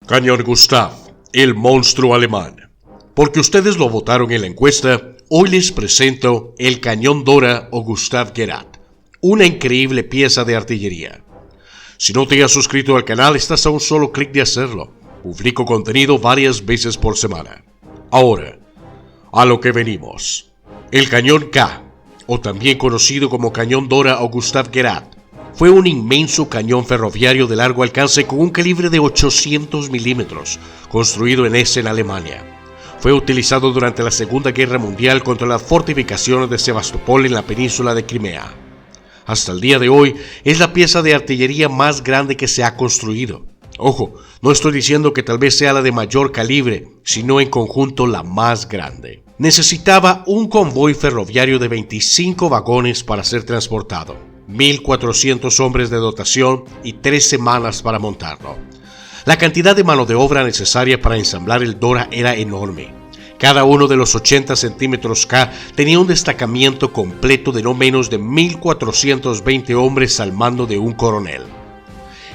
Cañón Gustav, el monstruo alemán. Porque ustedes lo votaron en la encuesta, hoy les presento el Cañón Dora o Gustav Gerät, una increíble pieza de artillería. Si no te has suscrito al canal, estás a un solo clic de hacerlo. Publico contenido varias veces por semana. Ahora, a lo que venimos. El Cañón K, o también conocido como Cañón Dora o Gustav Gerät, fue un inmenso cañón ferroviario de largo alcance con un calibre de 800 milímetros, construido en Essen, Alemania. Fue utilizado durante la Segunda Guerra Mundial contra las fortificaciones de Sebastopol en la península de Crimea. Hasta el día de hoy es la pieza de artillería más grande que se ha construido. Ojo, no estoy diciendo que tal vez sea la de mayor calibre, sino en conjunto la más grande. Necesitaba un convoy ferroviario de 25 vagones para ser transportado, 1.400 hombres de dotación y 3 semanas para montarlo. La cantidad de mano de obra necesaria para ensamblar el Dora era enorme. Cada uno de los 80 centímetros K tenía un destacamiento completo de no menos de 1.420 hombres al mando de un coronel.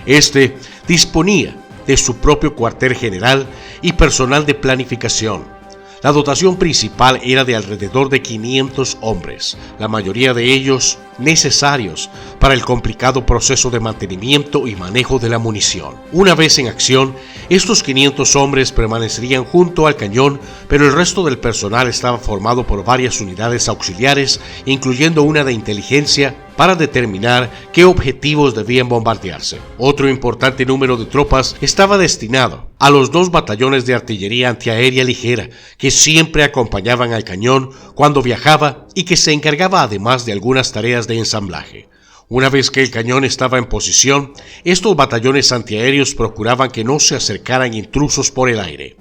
Este disponía de su propio cuartel general y personal de planificación. La dotación principal era de alrededor de 500 hombres, la mayoría de ellos necesarios para el complicado proceso de mantenimiento y manejo de la munición. Una vez en acción, estos 500 hombres permanecerían junto al cañón, pero el resto del personal estaba formado por varias unidades auxiliares, incluyendo una de inteligencia, para determinar qué objetivos debían bombardearse. Otro importante número de tropas estaba destinado a los 2 batallones de artillería antiaérea ligera, que siempre acompañaban al cañón cuando viajaba y que se encargaba además de algunas tareas de ensamblaje. Una vez que el cañón estaba en posición, estos batallones antiaéreos procuraban que no se acercaran intrusos por el aire.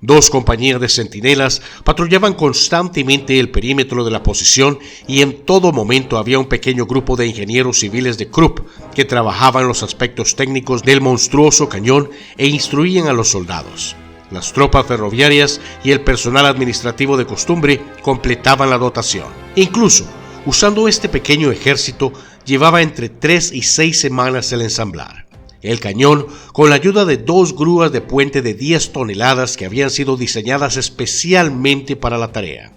2 compañías de centinelas patrullaban constantemente el perímetro de la posición y en todo momento había un pequeño grupo de ingenieros civiles de Krupp que trabajaban los aspectos técnicos del monstruoso cañón e instruían a los soldados. Las tropas ferroviarias y el personal administrativo de costumbre completaban la dotación. Incluso, usando este pequeño ejército, llevaba entre 3 y 6 semanas el ensamblar. El cañón, con la ayuda de 2 grúas de puente de 10 toneladas que habían sido diseñadas especialmente para la tarea.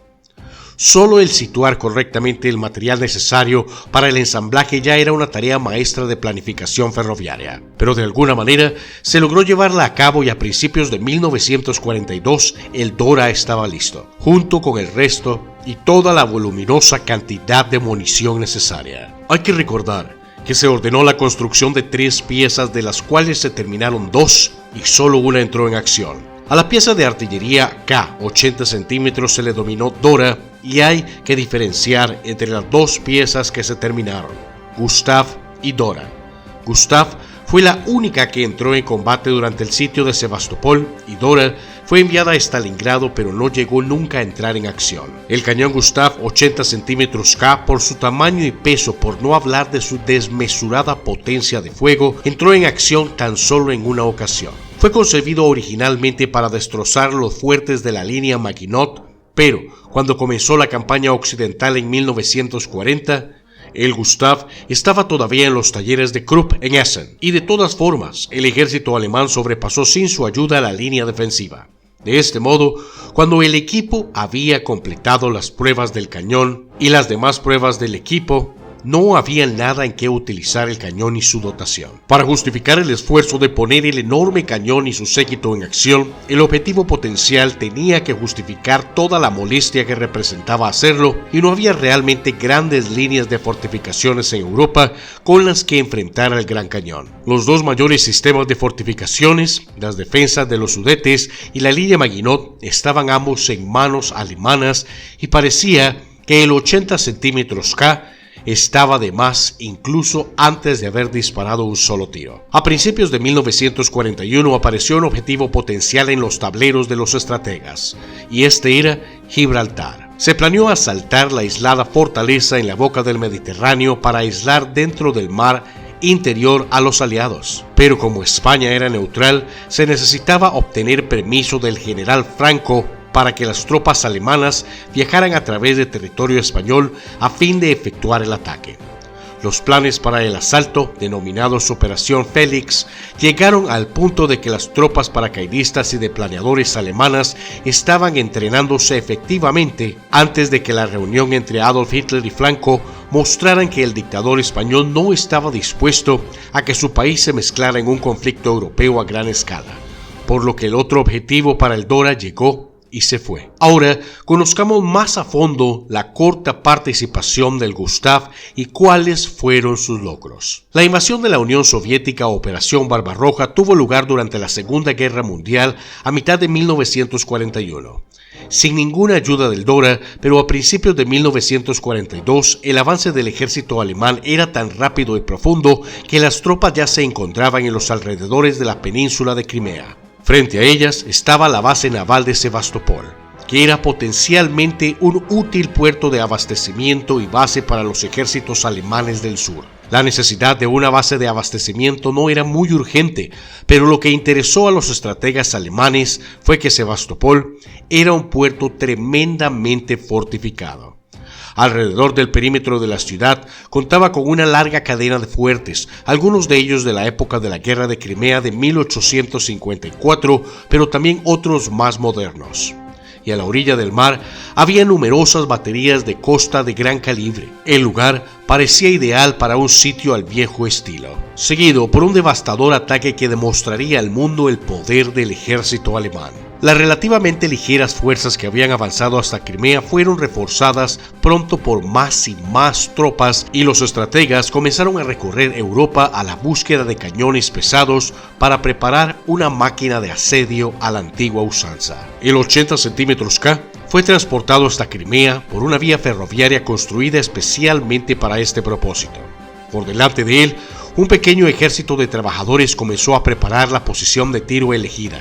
Solo el situar correctamente el material necesario para el ensamblaje ya era una tarea maestra de planificación ferroviaria, pero de alguna manera se logró llevarla a cabo y a principios de 1942 el Dora estaba listo, junto con el resto y toda la voluminosa cantidad de munición necesaria. Hay que recordar que se ordenó la construcción de 3 piezas, de las cuales se terminaron 2 y solo una entró en acción. A la pieza de artillería K, 80 centímetros, se le denominó Dora, y hay que diferenciar entre las 2 piezas que se terminaron, Gustav y Dora. Gustav fue la única que entró en combate durante el sitio de Sebastopol y Dora fue enviada a Stalingrado, pero no llegó nunca a entrar en acción. El cañón Gustav 80 centímetros K, por su tamaño y peso, por no hablar de su desmesurada potencia de fuego, entró en acción tan solo en una ocasión. Fue concebido originalmente para destrozar los fuertes de la línea Maginot, pero cuando comenzó la campaña occidental en 1940, el Gustav estaba todavía en los talleres de Krupp en Essen, y de todas formas, el ejército alemán sobrepasó sin su ayuda la línea defensiva. De este modo, cuando el equipo había completado las pruebas del cañón y las demás pruebas del equipo, no había nada en que utilizar el cañón y su dotación. Para justificar el esfuerzo de poner el enorme cañón y su séquito en acción, el objetivo potencial tenía que justificar toda la molestia que representaba hacerlo, y no había realmente grandes líneas de fortificaciones en Europa con las que enfrentar al Gran Cañón. Los 2 mayores sistemas de fortificaciones, las defensas de los Sudetes y la línea Maginot, estaban ambos en manos alemanas, y parecía que el 80 centímetros K estaba de más incluso antes de haber disparado un solo tiro. A principios de 1941 apareció un objetivo potencial en los tableros de los estrategas, y este era Gibraltar. Se planeó asaltar la aislada fortaleza en la boca del Mediterráneo para aislar dentro del mar interior a los aliados, pero como España era neutral, se necesitaba obtener permiso del general Franco para que las tropas alemanas viajaran a través de territorio español a fin de efectuar el ataque. Los planes para el asalto, denominados Operación Félix, llegaron al punto de que las tropas paracaidistas y de planeadores alemanas estaban entrenándose efectivamente antes de que la reunión entre Adolf Hitler y Franco mostraran que el dictador español no estaba dispuesto a que su país se mezclara en un conflicto europeo a gran escala, por lo que el otro objetivo para el Dora llegó y se fue. Ahora conozcamos más a fondo la corta participación del Gustav y cuáles fueron sus logros. La invasión de la Unión Soviética, Operación Barbarroja, tuvo lugar durante la Segunda Guerra Mundial a mitad de 1941. Sin ninguna ayuda del Dora, pero a principios de 1942, el avance del ejército alemán era tan rápido y profundo que las tropas ya se encontraban en los alrededores de la península de Crimea. Frente a ellas estaba la base naval de Sebastopol, que era potencialmente un útil puerto de abastecimiento y base para los ejércitos alemanes del sur. La necesidad de una base de abastecimiento no era muy urgente, pero lo que interesó a los estrategas alemanes fue que Sebastopol era un puerto tremendamente fortificado. Alrededor del perímetro de la ciudad contaba con una larga cadena de fuertes, algunos de ellos de la época de la Guerra de Crimea de 1854, pero también otros más modernos. Y a la orilla del mar había numerosas baterías de costa de gran calibre. El lugar parecía ideal para un sitio al viejo estilo, seguido por un devastador ataque que demostraría al mundo el poder del ejército alemán. Las relativamente ligeras fuerzas que habían avanzado hasta Crimea fueron reforzadas pronto por más y más tropas y los estrategas comenzaron a recorrer Europa a la búsqueda de cañones pesados para preparar una máquina de asedio a la antigua usanza. El 80 centímetros K fue transportado hasta Crimea por una vía ferroviaria construida especialmente para este propósito. Por delante de él, un pequeño ejército de trabajadores comenzó a preparar la posición de tiro elegida.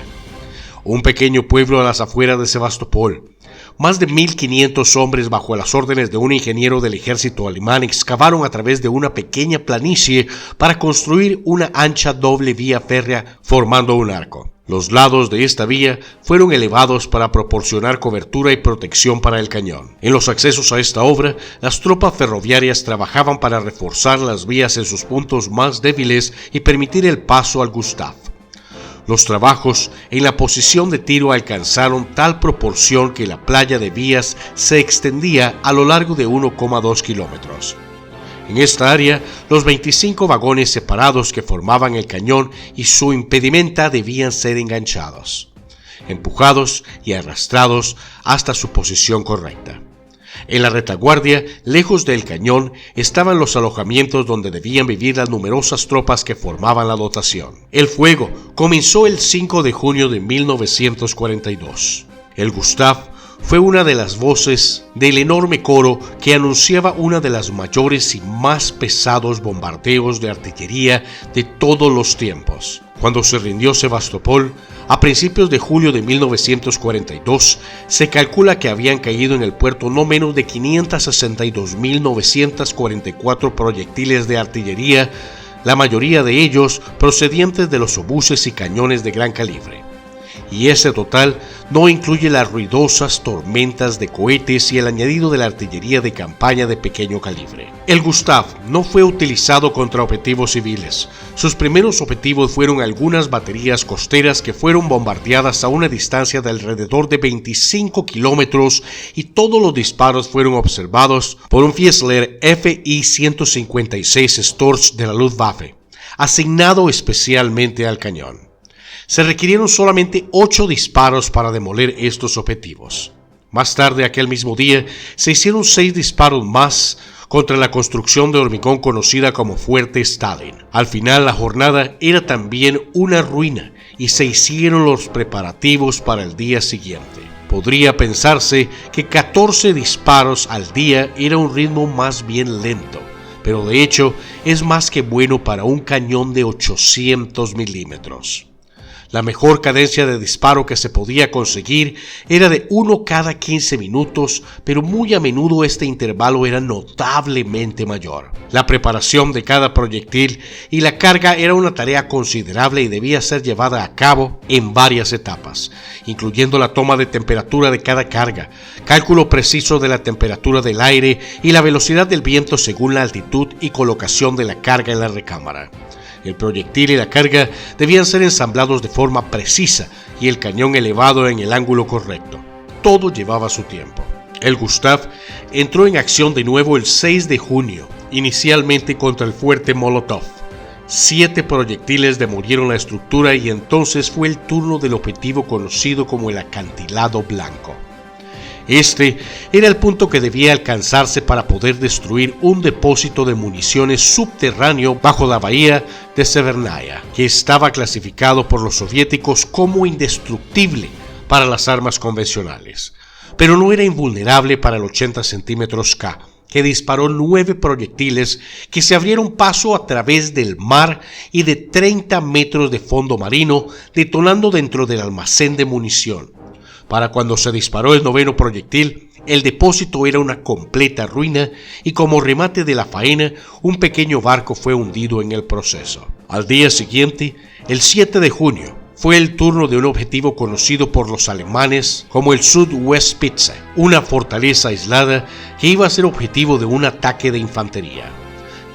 Un pequeño pueblo a las afueras de Sebastopol. Más de 1500 hombres bajo las órdenes de un ingeniero del ejército alemán excavaron a través de una pequeña planicie para construir una ancha doble vía férrea formando un arco. Los lados de esta vía fueron elevados para proporcionar cobertura y protección para el cañón. En los accesos a esta obra, las tropas ferroviarias trabajaban para reforzar las vías en sus puntos más débiles y permitir el paso al Gustav. Los trabajos en la posición de tiro alcanzaron tal proporción que la playa de vías se extendía a lo largo de 1,2 kilómetros. En esta área, los 25 vagones separados que formaban el cañón y su impedimenta debían ser enganchados, empujados y arrastrados hasta su posición correcta. En la retaguardia, lejos del cañón, estaban los alojamientos donde debían vivir las numerosas tropas que formaban la dotación. El fuego comenzó el 5 de junio de 1942. El Gustav fue una de las voces del enorme coro que anunciaba una de las mayores y más pesados bombardeos de artillería de todos los tiempos. Cuando se rindió Sebastopol, a principios de julio de 1942, se calcula que habían caído en el puerto no menos de 562.944 proyectiles de artillería, la mayoría de ellos procedientes de los obuses y cañones de gran calibre. Y ese total no incluye las ruidosas tormentas de cohetes y el añadido de la artillería de campaña de pequeño calibre. El Gustav no fue utilizado contra objetivos civiles. Sus primeros objetivos fueron algunas baterías costeras que fueron bombardeadas a una distancia de alrededor de 25 kilómetros y todos los disparos fueron observados por un Fiesler FI-156 Storch de la Luftwaffe, asignado especialmente al cañón. Se requirieron solamente 8 disparos para demoler estos objetivos. Más tarde aquel mismo día se hicieron 6 disparos más contra la construcción de hormigón conocida como Fuerte Stalin. Al final la jornada era también una ruina y se hicieron los preparativos para el día siguiente. Podría pensarse que 14 disparos al día era un ritmo más bien lento, pero de hecho es más que bueno para un cañón de 800 milímetros. La mejor cadencia de disparo que se podía conseguir era de 1 cada 15 minutos, pero muy a menudo este intervalo era notablemente mayor. La preparación de cada proyectil y la carga era una tarea considerable y debía ser llevada a cabo en varias etapas, incluyendo la toma de temperatura de cada carga, cálculo preciso de la temperatura del aire y la velocidad del viento según la altitud y colocación de la carga en la recámara. El proyectil y la carga debían ser ensamblados de forma precisa y el cañón elevado en el ángulo correcto. Todo llevaba su tiempo. El Gustav entró en acción de nuevo el 6 de junio, inicialmente contra el fuerte Molotov. 7 proyectiles demolieron la estructura y entonces fue el turno del objetivo conocido como el acantilado blanco. Este era el punto que debía alcanzarse para poder destruir un depósito de municiones subterráneo bajo la bahía de Severnaya, que estaba clasificado por los soviéticos como indestructible para las armas convencionales, pero no era invulnerable para el 80 centímetros K, que disparó 9 proyectiles que se abrieron paso a través del mar y de 30 metros de fondo marino, detonando dentro del almacén de munición. Para cuando se disparó el 9º proyectil, el depósito era una completa ruina y como remate de la faena, un pequeño barco fue hundido en el proceso. Al día siguiente, el 7 de junio, fue el turno de un objetivo conocido por los alemanes como el Südwestspitze, una fortaleza aislada que iba a ser objetivo de un ataque de infantería.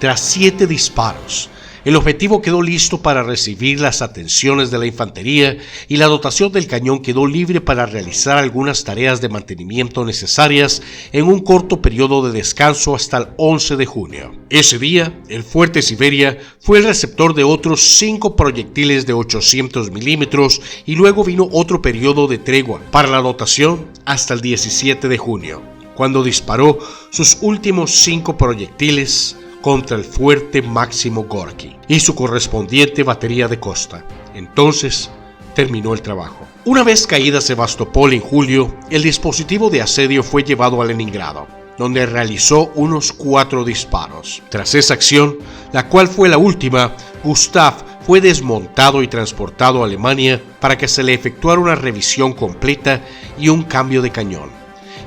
Tras 7 disparos, el objetivo quedó listo para recibir las atenciones de la infantería y la dotación del cañón quedó libre para realizar algunas tareas de mantenimiento necesarias en un corto periodo de descanso hasta el 11 de junio. Ese día, el fuerte Siberia fue el receptor de otros 5 proyectiles de 800 milímetros y luego vino otro periodo de tregua para la dotación hasta el 17 de junio, cuando disparó sus últimos 5 proyectiles contra el fuerte Máximo Gorki y su correspondiente batería de costa. Entonces terminó el trabajo. Una vez caída Sebastopol en julio, el dispositivo de asedio fue llevado a Leningrado, donde realizó unos 4 disparos. Tras esa acción, la cual fue la última, Gustav fue desmontado y transportado a Alemania para que se le efectuara una revisión completa y un cambio de cañón.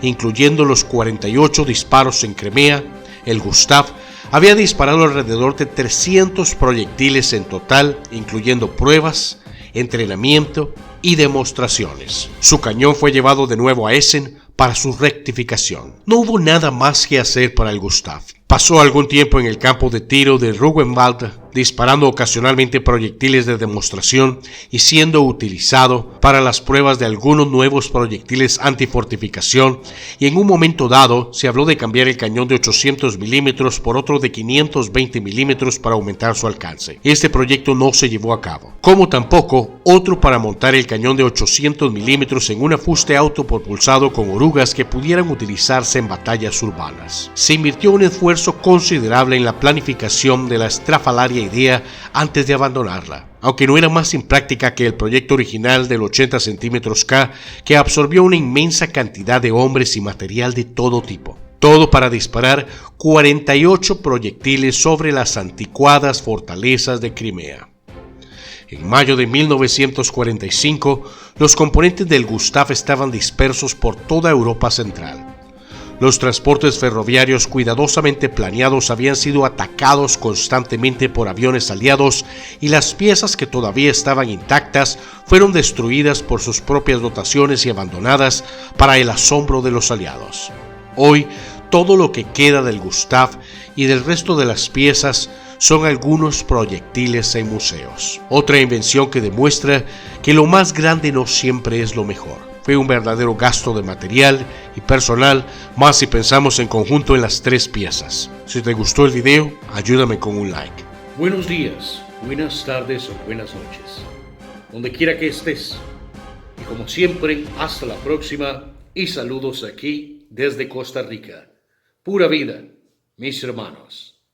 Incluyendo los 48 disparos en Crimea, el Gustav había disparado alrededor de 300 proyectiles en total, incluyendo pruebas, entrenamiento y demostraciones. Su cañón fue llevado de nuevo a Essen para su rectificación. No hubo nada más que hacer para el Gustav. Pasó algún tiempo en el campo de tiro de Rügenwald, disparando ocasionalmente proyectiles de demostración y siendo utilizado para las pruebas de algunos nuevos proyectiles antifortificación, y en un momento dado se habló de cambiar el cañón de 800 milímetros por otro de 520 milímetros para aumentar su alcance. Este proyecto no se llevó a cabo, como tampoco otro para montar el cañón de 800 milímetros en un fuste autopropulsado con orugas que pudieran utilizarse en batallas urbanas. Se invirtió un esfuerzo considerable en la planificación de la estrafalaria idea antes de abandonarla, aunque no era más impráctica que el proyecto original del 80 centímetros K, que absorbió una inmensa cantidad de hombres y material de todo tipo. Todo para disparar 48 proyectiles sobre las anticuadas fortalezas de Crimea. En mayo de 1945, los componentes del Gustav estaban dispersos por toda Europa Central. Los transportes ferroviarios cuidadosamente planeados habían sido atacados constantemente por aviones aliados y las piezas que todavía estaban intactas fueron destruidas por sus propias dotaciones y abandonadas para el asombro de los aliados. Hoy, todo lo que queda del Gustav y del resto de las piezas son algunos proyectiles en museos. Otra invención que demuestra que lo más grande no siempre es lo mejor. Fue un verdadero gasto de material y personal, más si pensamos en conjunto en las 3 piezas. Si te gustó el video, ayúdame con un like. Buenos días, buenas tardes o buenas noches, donde quiera que estés. Y como siempre, hasta la próxima y saludos aquí desde Costa Rica. Pura vida, mis hermanos.